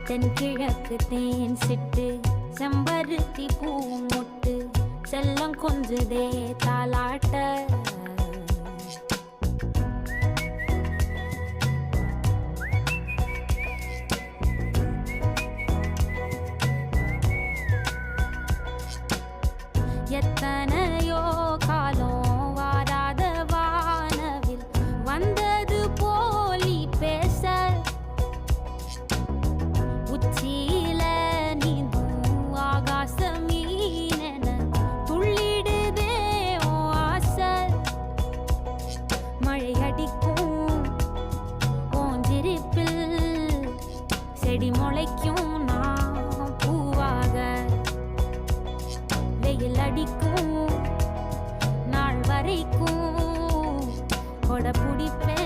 தென்கிழக்கு தேன் சிட்டு செம்பருத்தி பூ முட்டு செல்லம் கொஞ்சுதே தாலாட்ட எத்தனையோ காலம் வாராத வானவில் வந்தது போலி பேச உச்சியில நீந்தும் ஆகாச மீனென துள்ளிடுதே ஓ ஆசை மழை அடிக்கும் ஓஞ்சிருப்பில் செடி முளைக்கும் நான் பூவாக வெயில் அடிக்கும் நாள் வரைக்கும் கொடை பிடிப்பே